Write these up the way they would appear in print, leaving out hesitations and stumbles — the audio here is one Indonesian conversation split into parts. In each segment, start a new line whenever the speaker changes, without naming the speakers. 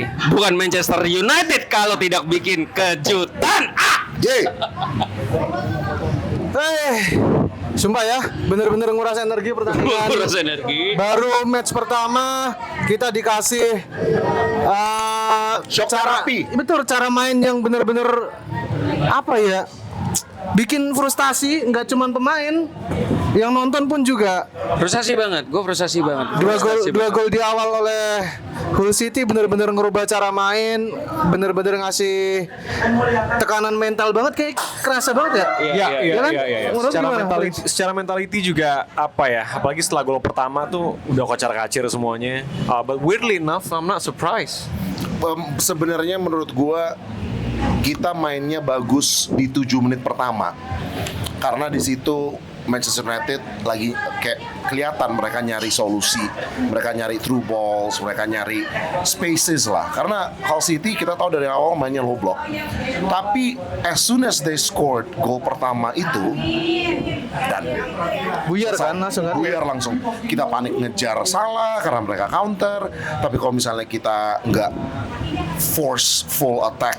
ini bukan Manchester United kalau tidak bikin kejutan.
Sumpah ya, bener-bener nguras energi pertandingan.
Nguras energi.
Baru match pertama kita dikasih
Shock therapy.
Betul, cara main yang bener-bener apa ya? Bikin frustasi, nggak cuman pemain, yang nonton pun juga.
Frustasi banget, gue frustasi banget.
Dua gol di awal oleh Hull City bener-bener ngerubah cara main, bener-bener ngasih tekanan mental banget, kayak kerasa banget ya.
Iya.
kan? Menurut
Secara mentality juga apa ya? Apalagi setelah gol pertama tuh udah kocar-kacir semuanya. But weirdly enough, I'm not surprised.
Sebenarnya menurut gua kita mainnya bagus di 7 menit pertama. Karena di situ Manchester United lagi kayak kelihatan mereka nyari solusi, mereka nyari through balls, mereka nyari spaces lah. Karena Hull City kita tahu dari awal mainnya low block. Tapi as soon as they scored gol pertama itu dan
buyar kan langsung kan?
buyar langsung. Kita panik ngejar Salah karena mereka counter. Tapi kalau misalnya kita nggak force full attack,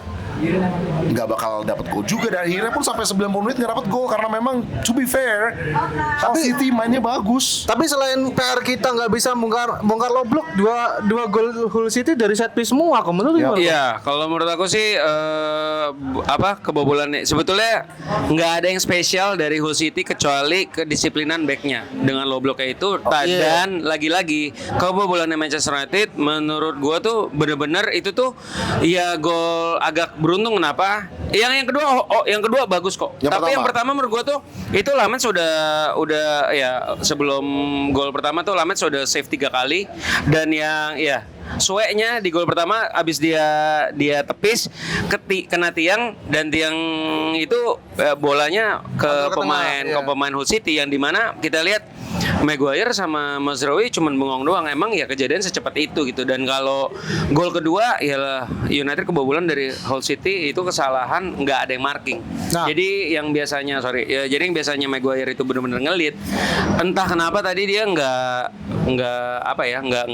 nggak bakal dapat gol juga. Dan akhirnya pun sampai 90 menit nggak dapat gol karena memang to be fair Hull City mainnya bagus.
Tapi selain PR kita nggak bisa bongkar low block, dua gol Hull City dari set piece semua. Kamu menurut gimana?
Iya, kalau menurut aku sih kebobolannya sebetulnya nggak ada yang spesial dari Hull City kecuali kedisiplinan backnya dengan low blocknya itu. Dan lagi-lagi kebobolannya Manchester United menurut gua tuh bener-bener itu tuh ya gol agak beruntung. Kenapa? Yang kedua bagus kok. Tapi yang pertama menurut gua tuh itu Lamens udah ya sebelum gol pertama tuh Lamens sudah save 3 kali. Dan yang ya sueknya di gol pertama abis dia tepis kena tiang, dan tiang itu bolanya ke pemain Hull City, yang dimana kita lihat Maguire sama Mazraoui cuman bengong doang. Emang ya kejadian secepat itu gitu. Dan kalau gol kedua ya United kebobolan dari Hull City itu kesalahan nggak ada yang marking. Jadi yang biasanya Maguire itu benar-benar ngelit, entah kenapa tadi dia nggak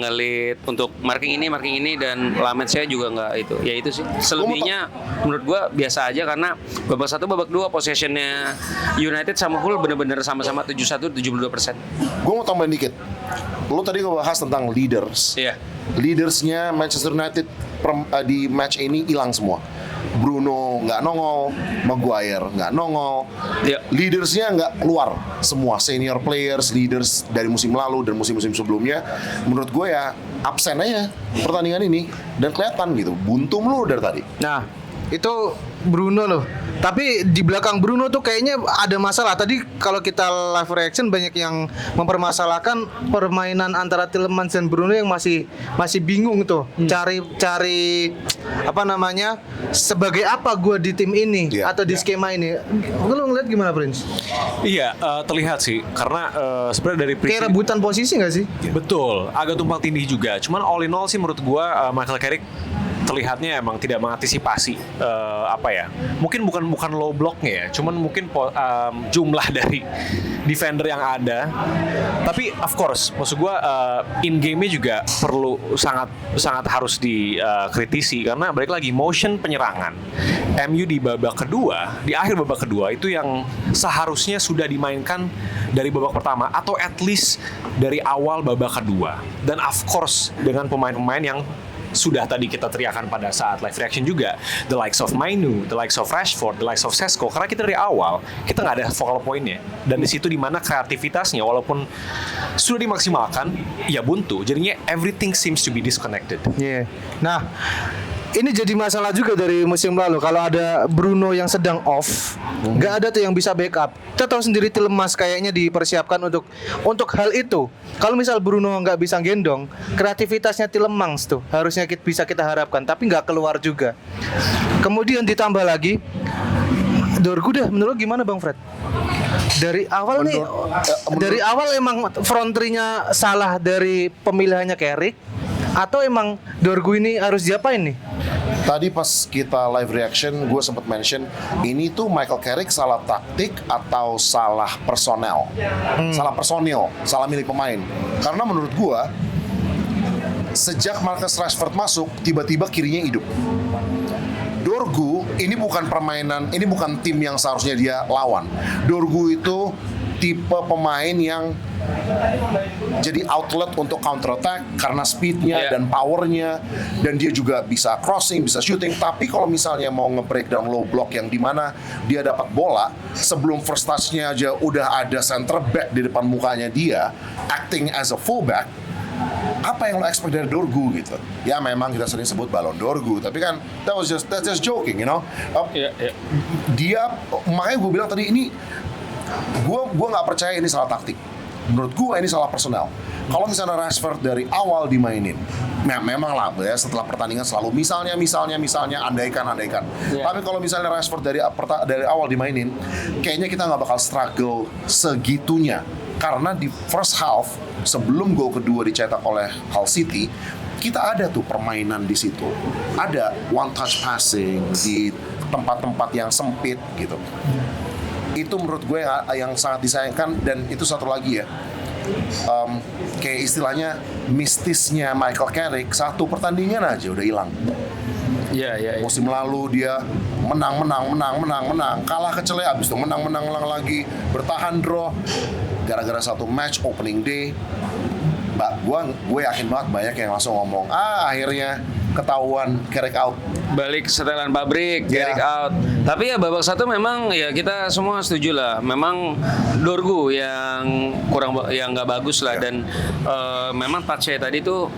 ngelit untuk marking ini dan Lamens saya juga nggak itu. Ya itu sih. Selebihnya menurut gua biasa aja karena babak 1 babak 2 possessionnya United sama Hull benar-benar sama-sama 71 72%.
Gue mau tambahin dikit. Lo tadi ngebahas tentang leaders.
Iya.
Leadersnya Manchester United di match ini hilang semua. Bruno nggak nongol, Maguire nggak nongol.
Iya.
Leadersnya nggak keluar. Semua senior players, leaders dari musim lalu dan musim-musim sebelumnya, menurut gue ya absen aja pertandingan ini. Dan kelihatan gitu, buntu melulu dari tadi.
Nah, itu Bruno loh. Tapi di belakang Bruno tuh kayaknya ada masalah. Tadi kalau kita live reaction banyak yang mempermasalahkan permainan antara Tielemans dan Bruno yang masih bingung tuh. Cari apa namanya? Sebagai apa gua di tim ini atau di skema ini. Lu ngeliat gimana, Prince?
Iya, terlihat sih karena sebenarnya dari
kayak rebutan posisi nggak sih?
Betul, agak tumpang tindih juga. Cuman all in all sih menurut gua Michael Carrick terlihatnya emang tidak mengantisipasi mungkin bukan low blocknya ya, cuman mungkin jumlah dari defender yang ada. Tapi of course maksud gue in game-nya juga perlu sangat harus dikritisi karena balik lagi motion penyerangan MU di akhir babak kedua itu yang seharusnya sudah dimainkan dari babak pertama atau at least dari awal babak kedua. Dan of course dengan pemain-pemain yang sudah tadi kita teriakan pada saat live reaction juga, the likes of Mainu, the likes of Rashford, the likes of Sesko, karena kita dari awal kita nggak ada focal point-nya, dan di situ dimana kreativitasnya walaupun sudah dimaksimalkan ya buntu, jadinya everything seems to be disconnected.
Nah, ini jadi masalah juga dari musim lalu. Kalau ada Bruno yang sedang off, nggak ada tuh yang bisa backup. Kita tahu sendiri Tielemans kayaknya dipersiapkan untuk hal itu. Kalau misal Bruno nggak bisa gendong, kreativitasnya Tielemans tuh harusnya bisa kita harapkan, tapi nggak keluar juga. Kemudian ditambah lagi Dorgu dah. Menurut gimana Bang Fred? Dari awal dari awal emang front three-nya salah dari pemilihannya Carrick, atau emang Dorgu ini harus diapain nih?
Tadi pas kita live reaction, gue sempat mention ini tuh Michael Carrick salah taktik atau salah personel, salah personil, salah milih pemain. Karena menurut gue sejak Marcus Rashford masuk, tiba-tiba kirinya hidup. Dorgu ini bukan permainan, ini bukan tim yang seharusnya dia lawan. Dorgu itu tipe pemain yang jadi outlet untuk counter attack karena speednya dan powernya, dan dia juga bisa crossing, bisa shooting. Tapi kalau misalnya mau nge-breakdown low block yang dimana dia dapat bola sebelum first touch-nya aja udah ada center back di depan mukanya dia acting as a fullback, apa yang lo expect dari Dorgu gitu? Ya memang kita sering sebut balon Dorgu, tapi kan that's just joking, you know. Dia, makanya gue bilang tadi ini, gue nggak percaya ini salah taktik. Menurut gue ini salah personal. Kalau misalnya Rashford dari awal dimainin, memang lah ya, setelah pertandingan selalu misalnya andaikan. Tapi kalau misalnya Rashford dari awal dimainin, kayaknya kita nggak bakal struggle segitunya. Karena di first half sebelum gol kedua dicetak oleh Hull City, kita ada tuh permainan di situ. Ada one touch passing di tempat-tempat yang sempit gitu. Itu menurut gue yang sangat disayangkan. Dan itu satu lagi ya, kayak istilahnya mistisnya Michael Carrick, satu pertandingan aja udah hilang. Musim lalu dia menang, kalah kecele, abis itu menang lagi, bertahan draw gara-gara satu match opening day. Gue yakin banget banyak yang langsung ngomong, akhirnya ketahuan Carrick out.
Balik setelan pabrik, Carrick out. Tapi ya babak satu memang ya kita semua setuju lah. Memang Dorgu yang yang nggak bagus lah. Dan memang touch-nya tadi tuh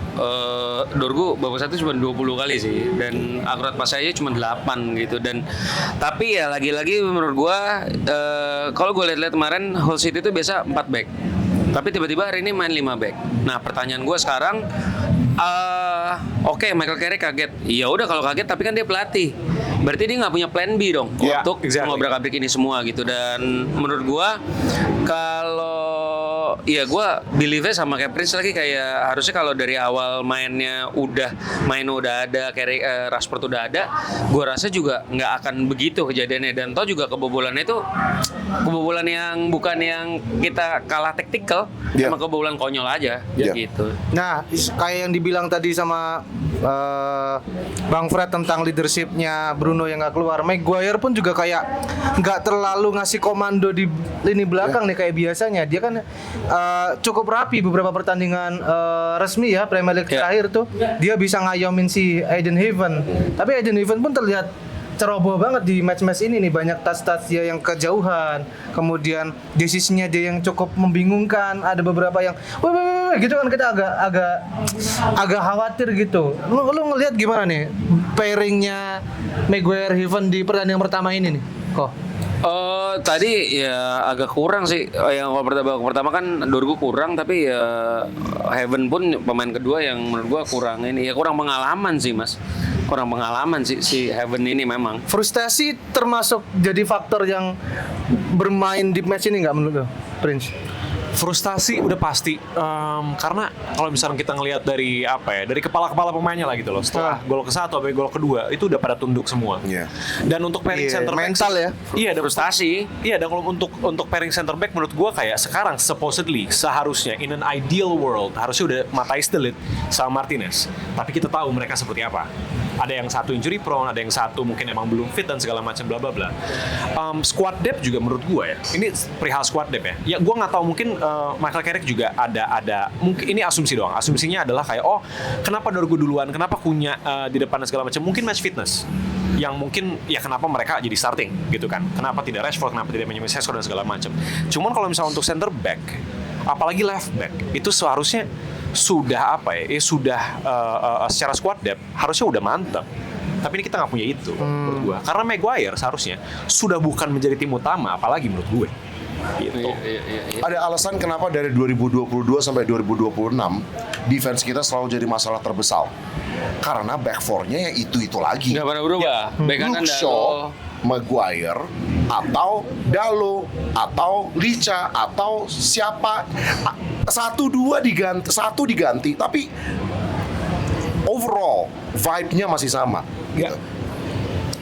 Dorgu babak satu cuma 20 kali sih. Dan akurat pas aja cuma 8 gitu. Dan tapi ya lagi-lagi menurut gua kalau gue lihat-lihat kemarin Hull City itu biasa 4 back. Tapi tiba-tiba hari ini main 5 back. Nah, pertanyaan gue sekarang, oke, Michael Carrick kaget. Ya udah kalau kaget, tapi kan dia pelatih. Berarti dia nggak punya plan B dong untuk ngobrak-abrik ini semua gitu. Dan menurut gue, kalau gue believe-nya sama kayak Prince lagi, kayak harusnya kalau dari awal mainnya udah ada, Carrick, Rashford udah ada, gue rasa juga nggak akan begitu kejadiannya. Dan toh juga kebobolannya itu kebobolan yang bukan yang kita kalah taktikal, sama kebobolan konyol aja gitu.
Nah, kayak yang dibilang tadi sama Bang Fred tentang leadershipnya Bruno yang nggak keluar, Maguire pun juga kayak nggak terlalu ngasih komando di lini belakang nih kayak biasanya. Dia kan cukup rapi beberapa pertandingan resmi ya Premier League terakhir tuh dia bisa ngayomin si Aiden Heaven. Tapi Aiden Heaven pun terlihat ceroboh banget di match-match ini nih, banyak touch dia yang kejauhan, kemudian decision-nya dia yang cukup membingungkan, ada beberapa yang gitu kan, kita agak khawatir gitu. Lu ngelihat gimana nih pairing-nya Maguire Heaven di pertandingan pertama ini nih?
Tadi ya agak kurang sih. Yang pertama kan Dorgu kurang, tapi ya Heaven pun pemain kedua yang menurut gua kurang ini. Ya kurang pengalaman sih, Mas. Kurang pengalaman sih si Heaven ini memang.
Frustasi termasuk jadi faktor yang bermain di match ini nggak menurut lo, Prince?
Frustasi udah pasti, karena kalau misalnya kita ngelihat dari dari kepala-kepala pemainnya lah gitu loh, setelah gol ke-1 sampai gol kedua itu udah pada tunduk semua. Dan untuk pairing center back
mental ya.
Iya, ada
frustasi.
Iya, dan kalau untuk pairing center back menurut gua kayak sekarang supposedly seharusnya in an ideal world harusnya udah Matthijs de Ligt sama Martinez. Tapi kita tahu mereka seperti apa. Ada yang satu injury prone, ada yang satu mungkin emang belum fit dan segala macam bla bla bla. Squad depth juga menurut gua ya. Ini perihal squad depth ya. Ya gua nggak tahu, mungkin Michael Carrick juga ada mungkin ini asumsi doang. Asumsinya adalah kayak kenapa Dorgu duluan, kenapa Cunha di depan dan segala macam. Mungkin match fitness yang mungkin ya kenapa mereka jadi starting gitu kan. Kenapa tidak Rashford, kenapa tidak Benjamin Sesko dan segala macam. Cuman kalau misalnya untuk center back, apalagi left back, itu seharusnya sudah secara squad depth harusnya udah mantap. Tapi ini kita nggak punya itu menurut gue. Karena Maguire seharusnya sudah bukan menjadi tim utama, apalagi menurut gue. Gitu.
Ada alasan kenapa dari 2022 sampai 2026 defense kita selalu jadi masalah terbesar. Karena back four-nya ya itu lagi.
Nggak pernah berubah. Back kanan
Luke Shaw, Maguire, atau Dalo, atau Licha, atau siapa, satu diganti, tapi overall vibe-nya masih sama. Gitu.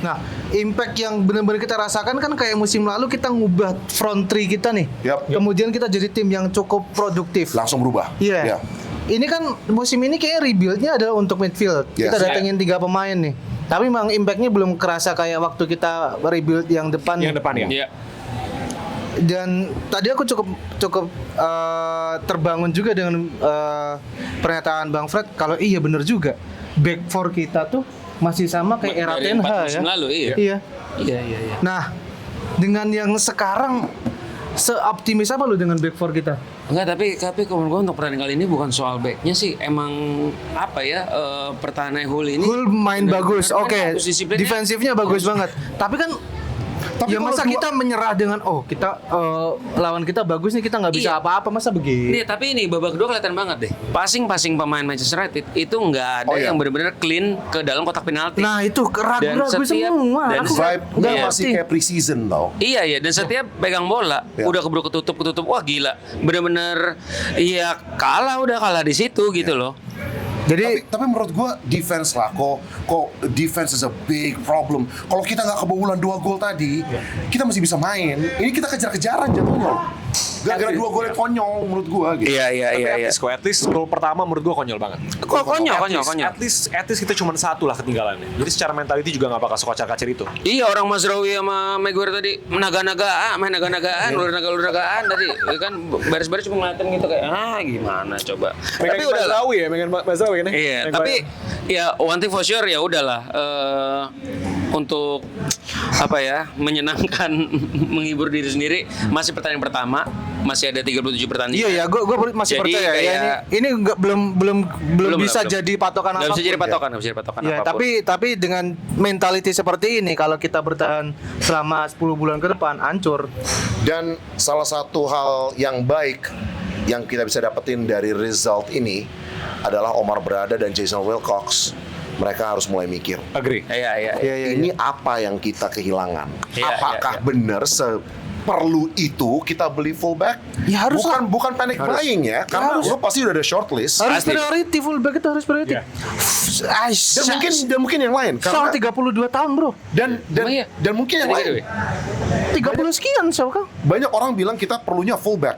Nah, impact yang benar-benar kita rasakan kan kayak musim lalu kita ngubah front three kita nih. Kemudian kita jadi tim yang cukup produktif.
Langsung berubah.
Iya. ini kan musim ini kayaknya rebuild-nya adalah untuk midfield.
Yes.
Kita datengin 3 pemain nih. Tapi memang impact-nya belum kerasa kayak waktu kita rebuild yang depan.
Yang depan ya.
Iya.
Dan tadi aku cukup terbangun juga dengan pernyataan Bang Fred kalau iya bener juga. Back four kita tuh masih sama kayak era
Dari
Ten
4
Hag ya.
musim lalu, iya.
Iya.
Iya.
Nah, dengan yang sekarang seoptimis apa lu dengan back four kita?
Enggak, tapi kalau menurut gua untuk pertandingan kali ini bukan soal backnya sih, emang apa ya, pertahanan Hull ini
Hull main bagus,
benar-benar
oke.
bagus, disiplinnya.
Defensifnya bagus banget. Tapi kan ya
kalau
masa
dua-
kita menyerah dengan kita lawan kita bagus nih, kita nggak bisa
Iya.
apa-apa, masa begitu?
Nih, tapi ini babak kedua kelihatan banget deh. Passing pemain Manchester United itu nggak ada
Oh, iya.
yang benar-benar clean ke dalam kotak penalti.
Nah itu ragu-ragu
setiap-
semua.
dan
Aku
Vibe
nggak
dia
ngerti.
masih kayak pre-season tau.
Iya, dan setiap pegang bola
Ya.
udah keburu ketutup. Wah gila, bener-bener iya kalah di situ gitu loh.
Jadi
Tapi menurut gua defense lah, kok defense is a big problem. Kalau kita nggak kebobolan 2 gol tadi, kita masih bisa main. Ini kita kejar-kejaran jatuhnya. Gara-gara 2 gol yang konyol menurut gua gitu.
Iya.
At least gol pertama menurut gua konyol banget.
Konyol.
At least kita cuma 1 lah ketinggalannya. Jadi secara mentality juga nggak bakal sekocak-kacir itu.
Iya, orang Mazraoui sama Maguire tadi main naga-nagaan, ular-nagaan tadi. Ya kan baris-baris cuma ngeliatin gitu kayak gimana coba. Tapi udah lah.
Megan Mazraoui kan?
Iya, tapi ya one thing for sure ya udahlah, untuk apa ya, menyenangkan menghibur diri sendiri, masih pertandingan pertama, masih ada 37 pertandingan.
iya ya, gue masih
Jadi
percaya ya
kayak-
ini nggak belum bisa
belum.
jadi patokan
Nggak
apapun.
bisa jadi patokan,
Ya,
apapun.
tapi dengan mentality seperti ini, kalau kita bertahan selama 10 bulan ke depan, hancur.
Dan salah satu hal yang baik yang kita bisa dapetin dari result ini adalah Omar Berada dan Jason Wilcox. Mereka harus mulai mikir.
Agree.
Iya.
Ini apa yang kita kehilangan?
Iya,
Apakah
iya.
benar perlu itu kita beli fullback?
Ya, harus lah.
bukan panic buying ya, karena
harus.
lo pasti udah ada shortlist.
Harus
Pasti.
priority, fullback itu harus priority.
Iya.
Dan mungkin yang lain
Shaw
karena
32 tahun bro,
dan
Emang iya?
dan mungkin yang
Jadi gitu,
lain.
30 sekian Shaw kan.
Banyak orang bilang kita perlunya fullback.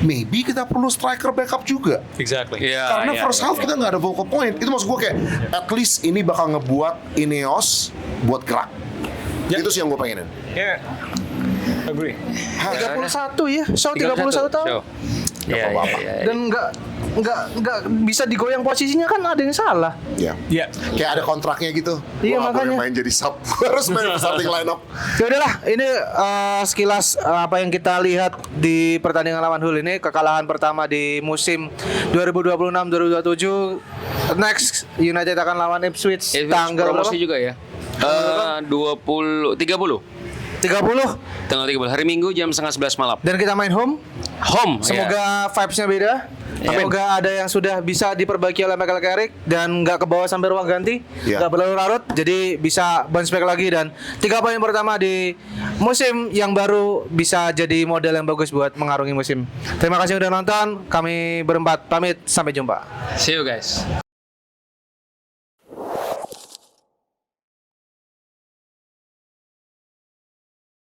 Maybe kita perlu striker backup juga.
Exactly.
Iya.
Karena
iya,
first
iya,
half
iya.
kita nggak ada vocal point. Itu maksud gue kayak at least ini bakal ngebuat Ineos buat gerak.
Ya.
Itu sih yang gue pengenin.
Yeah. Agree.
31 ya, Shaw 31 tahun.
Show. Iya.
Dan nggak bisa digoyang posisinya, kan ada yang salah.
Ya.
Ya.
Kayak ada kontraknya gitu.
Iya,
Gua nggak boleh
makanya.
main jadi sub. Harus main starting lineup.
Ya udahlah, ini sekilas apa yang kita lihat di pertandingan lawan Hull ini, kekalahan pertama di musim 2026-2027. Next United akan lawan Ipswich tanggal
promosi
berapa?
juga ya. 30
30.
tanggal 30 hari Minggu jam 10:30 malam.
Dan kita main home.
Home.
Semoga vibes-nya beda. Semoga ada yang sudah bisa diperbaiki oleh Michael Carrick dan nggak ke bawah sampai ruang ganti,
Iya.
nggak berlarut-larut, jadi bisa bounce back lagi dan 3 poin pertama di musim yang baru bisa jadi model yang bagus buat mengarungi musim. Terima kasih udah nonton. Kami berempat pamit, sampai jumpa.
See you guys.